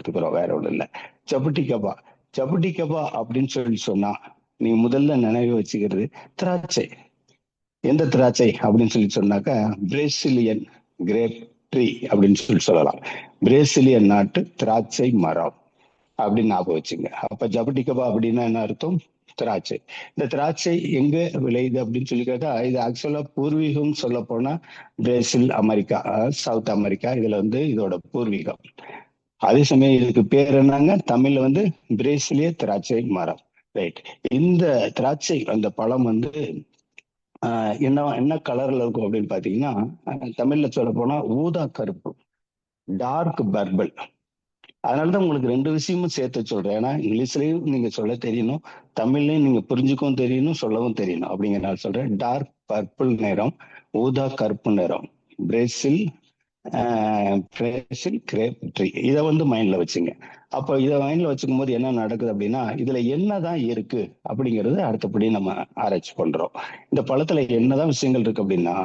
எடுத்துக்கிறோம், வேற ஒண்ணும் இல்ல. ஜபுட்டிகபா. ஜபுட்டிகபா அப்படின்னு சொன்னா நீங்க முதல்ல நினைவு வச்சுக்கிறது திராட்சை. எந்த திராட்சை அப்படின்னு சொன்னாக்கா பிரேசிலியன் கிரேப் ட்ரீ அப்படின்னு சொல்லலாம். பிரேசிலியன் நாட்டு திராட்சை மரம் அப்படின்னு ஞாபகம் வச்சுங்க. அப்ப ஜபடிகபா அப்படின்னா என்ன அர்த்தம்? திராட்சை. இந்த திராட்சை எங்க விளையுது அப்படின்னு சொல்லி கேட்டா, இது ஆக்சுவலா பூர்வீகம் சொல்ல போனா பிரேசில், அமெரிக்கா, சவுத் அமெரிக்கா, இதுல இதோட பூர்வீகம். அதே சமயம் இதுக்கு பேர் என்னங்க, தமிழ்ல பிரேசிலிய திராட்சை மரம். ரைட். இந்த திராட்சை அந்த பழம் என்ன என்ன கலர்ல இருக்கும் அப்படின்னு பாத்தீங்கன்னா, தமிழ்ல சொல்ல போனா ஊதா கருப்பு, டார்க் பர்பிள். அதனாலதான் உங்களுக்கு ரெண்டு விஷயமும் சேர்த்து சொல்றேன். ஏன்னா இங்கிலீஷ்லயும் நீங்க சொல்ல தெரியணும், தமிழ்லயும் நீங்க புரிஞ்சுக்கவும் தெரியணும், சொல்லவும் தெரியணும். அப்படிங்கிறனால சொல்றேன். டார்க் பர்பிள் நிறம், ஊதா கருப்பு நிறம், பிரேசில் பிரேசில் கிரேப் ட்ரீ. இதை மைண்ட்ல வச்சுங்க. அப்போ இதை மைண்ட்ல வச்சுக்கும் போது என்ன நடக்குது அப்படின்னா, இதுல என்னதான் இருக்கு அப்படிங்கறது அடுத்தபடி நம்ம ஆராய்ச்சி பண்றோம். இந்த பழத்துல என்னதான் விஷயங்கள் இருக்கு அப்படின்னா,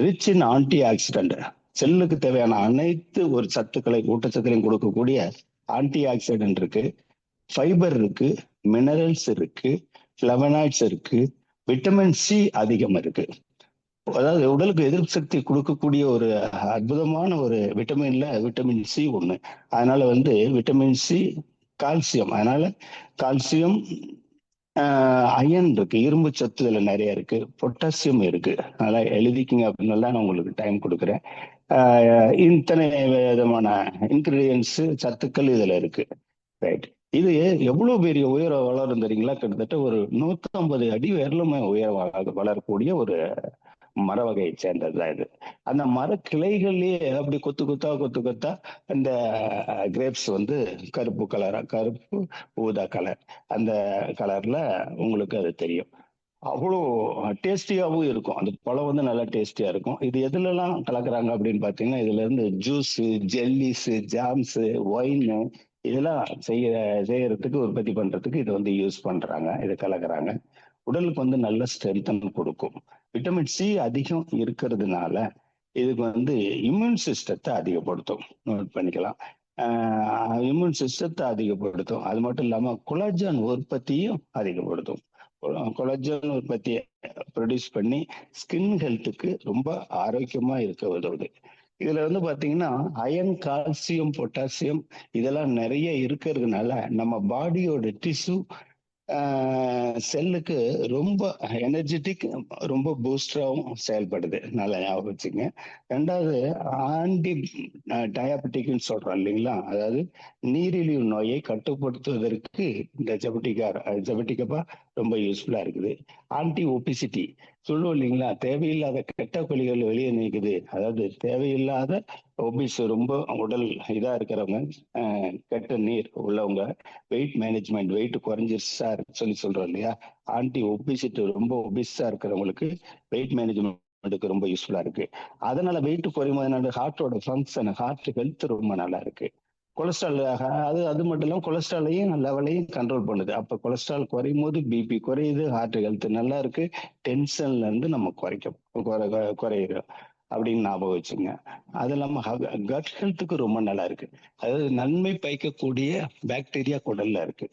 ரிச் இன் ஆன்டி ஆக்சிடென்ட், செல்லுக்கு தேவையான அனைத்து ஒரு சத்துக்களை, ஊட்டச்சத்துக்களையும் கொடுக்கக்கூடிய ஆன்டி ஆக்சிடென்ட் இருக்கு, ஃபைபர் இருக்கு, மினரல்ஸ் இருக்கு, ஃபிளவனாய்ட்ஸ் இருக்கு, விட்டமின் சி அதிகம் இருக்கு. அதாவது உடலுக்கு எதிர்ப்பு சக்தி கொடுக்கக்கூடிய ஒரு அற்புதமான ஒரு விட்டமின்ல விட்டமின் சி ஒண்ணு. அதனால விட்டமின் சி, கால்சியம். அதனால கால்சியம், அயன் இருக்கு, இரும்பு சத்து இதுல நிறைய இருக்கு, பொட்டாசியம் இருக்கு. அதனால எழுதிக்கிங்க அப்படின்னு நான் உங்களுக்கு டைம் கொடுக்குறேன். இத்தனை விதமான இன்கிரீடியன்ஸ், சத்துக்கள் இதுல இருக்கு. ரைட். இது எவ்வளவு பெரிய உயர வளரும் தெரியுங்களா? கிட்டத்தட்ட ஒரு 150 அடி உயரலுமே வளரக்கூடிய ஒரு மர வகையை சேர்ந்ததுதான் இது. அந்த மர கிளைகள்லயே அப்படி கொத்து கொத்தா கொத்து கொத்தா இந்த கிரேப்ஸ் கருப்பு கலரா, கருப்பு ஊதா கலர், அந்த கலர்ல உங்களுக்கு அது தெரியும். அவ்வளோ டேஸ்டியாவும் இருக்கும். அந்த பழம் நல்லா டேஸ்டியா இருக்கும். இது எதுல எல்லாம் கலக்குறாங்க அப்படின்னு பாத்தீங்கன்னா, இதுல ஜூஸ், ஜெல்லிஸ், ஜாம்ஸ், ஒயின், இதெல்லாம் செய்யறதுக்கு, உற்பத்தி பண்றதுக்கு இது யூஸ் பண்றாங்க, இதை கலக்குறாங்க. உடலுக்கு நல்ல ஸ்ட்ரென்தன் கொடுக்கும். விட்டமின் சி அதிகம் இருக்கிறதுனால இதுக்கு இம்யூன் சிஸ்டத்தை அதிகப்படுத்தும். நோட் பண்ணிக்கலாம். இம்யூன் சிஸ்டத்தை அதிகப்படுத்தும். அது மட்டும் இல்லாம கொலாஜன் உற்பத்தியும் அதிகப்படுத்தும். கொலாஜன் உற்பத்தியை ப்ரொடியூஸ் பண்ணி ஸ்கின் ஹெல்த்துக்கு ரொம்ப ஆரோக்கியமா இருக்க உதவுது. இதுல பாத்தீங்கன்னா அயன், கால்சியம், பொட்டாசியம் இதெல்லாம் நிறைய இருக்கிறதுனால நம்ம பாடியோட டிஷ்யூ, செல்லுக்கு ரொம்ப எனர்ஜெட்டிக், ரொம்ப பூஸ்டராகவும் செயல்படுது. நல்லா ஞாபகம் வச்சுங்க. ரெண்டாவது, ஆன்டி டயாபெட்டிக்னு சொல்றோம் இல்லைங்களா, அதாவது நீரிழிவு நோயை கட்டுப்படுத்துவதற்கு இந்த ஜபட்டிகபா ரொம்ப யூஸ்ஃபுல்லா இருக்குது. ஆன்டி ஒபிசிட்டி சொல்லுவோம் இல்லைங்களா, தேவையில்லாத கெட்ட கொலிகள் வெளியே நீக்குது. அதாவது தேவையில்லாத ஒபிஸ், ரொம்ப உடல் இதா இருக்கிறவங்க, கெட்ட நீர் உள்ளவங்க, வெயிட் மேனேஜ்மெண்ட், வெயிட் குறைஞ்சிருச்சா சொல்றோம் இல்லையா, ஆன்டி ஒபிசிட்டி, ரொம்ப ஒபிஸா இருக்கிறவங்களுக்கு வெயிட் மேனேஜ்மெண்ட்டுக்கு ரொம்ப யூஸ்ஃபுல்லா இருக்கு. அதனால வெயிட் குறையும் போது ஹார்ட்டோட ஃபங்க்ஷன், ஹார்ட் ஹெல்த் ரொம்ப நல்லா இருக்கு. கொலஸ்ட்ரால், அது மட்டும் இல்லாமல் கொலஸ்ட்ராலையும் லெவலையும் கண்ட்ரோல் பண்ணுது. அப்ப கொலஸ்ட்ரால் குறையும் போது பிபி குறையுது, ஹார்ட் ஹெல்த் நல்லா இருக்கு, டென்ஷன்ல இருந்து நம்ம குறையிறோம் அப்படின்னு ஞாபகம் வச்சுங்க. அது இல்லாம கட் ஹெல்த்துக்கு ரொம்ப நல்லா இருக்கு. அதாவது நன்மை பயக்கக்கூடிய பாக்டீரியா குடல்ல இருக்கு.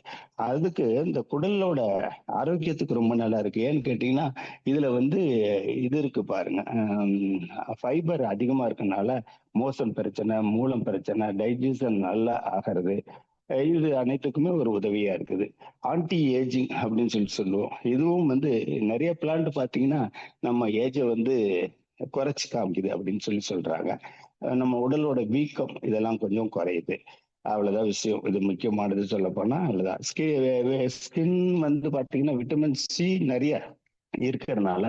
அதுக்கு இந்த குடலோட ஆரோக்கியத்துக்கு ரொம்ப நல்லா இருக்கு. ஏன்னு கேட்டீங்கன்னா, இதுல இது இருக்கு பாருங்க, ஃபைபர் அதிகமா இருக்கனால மோசன் பிரச்சனை, மூலம் பிரச்சனை, டைஜஷன் நல்லா ஆகிறது, இது அனைத்துக்குமே ஒரு உதவியா இருக்குது. ஆன்டி ஏஜிங் அப்படின்னு சொல்லுவோம். இதுவும் நிறைய பிளான்ட் பாத்தீங்கன்னா நம்ம ஏஜை குறைச்சு காமிக்குது அப்படின்னு சொல்றாங்க. நம்ம உடலோட வீக்கம் இதெல்லாம் கொஞ்சம் குறையுது. அவ்வளவுதான் விஷயம். இது முக்கியமானது சொல்ல போனா அவ்வளவுதான். ஸ்கின் பாத்தீங்கன்னா விட்டமின் சி நிறைய இருக்கிறதுனால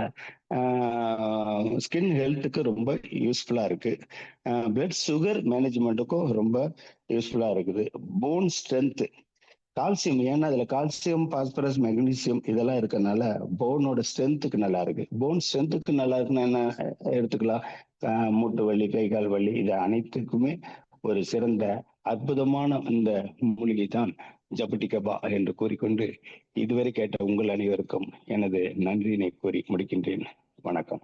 ஸ்கின் ஹெல்த்துக்கு ரொம்ப யூஸ்ஃபுல்லா இருக்கு. பிளட் சுகர் மேனேஜ்மெண்ட்டுக்கும் ரொம்ப யூஸ்ஃபுல்லா இருக்குது. போன் ஸ்ட்ரென்த், கால்சியம், ஏன்னா அதுல கால்சியம், பாஸ்பரஸ், மெக்னீசியம் இதெல்லாம் இருக்கறனால போனோட ஸ்ட்ரென்த்துக்கு நல்லா இருக்கு. போன் ஸ்ட்ரென்த்துக்கு நல்லா இருக்குன்னா என்ன எடுத்துக்கலாம், மூட்டு வலி, கை கால் வலி, இது அனைத்துக்குமே ஒரு சிறந்த அற்புதமான இந்த மூலிகை தான் ஜபட்டிகபா என்று கூறிக்கொண்டு இதுவரை கேட்ட உங்கள் அனைவருக்கும் எனது நன்றியினை கூறி முடிக்கின்றேன். வணக்கம்.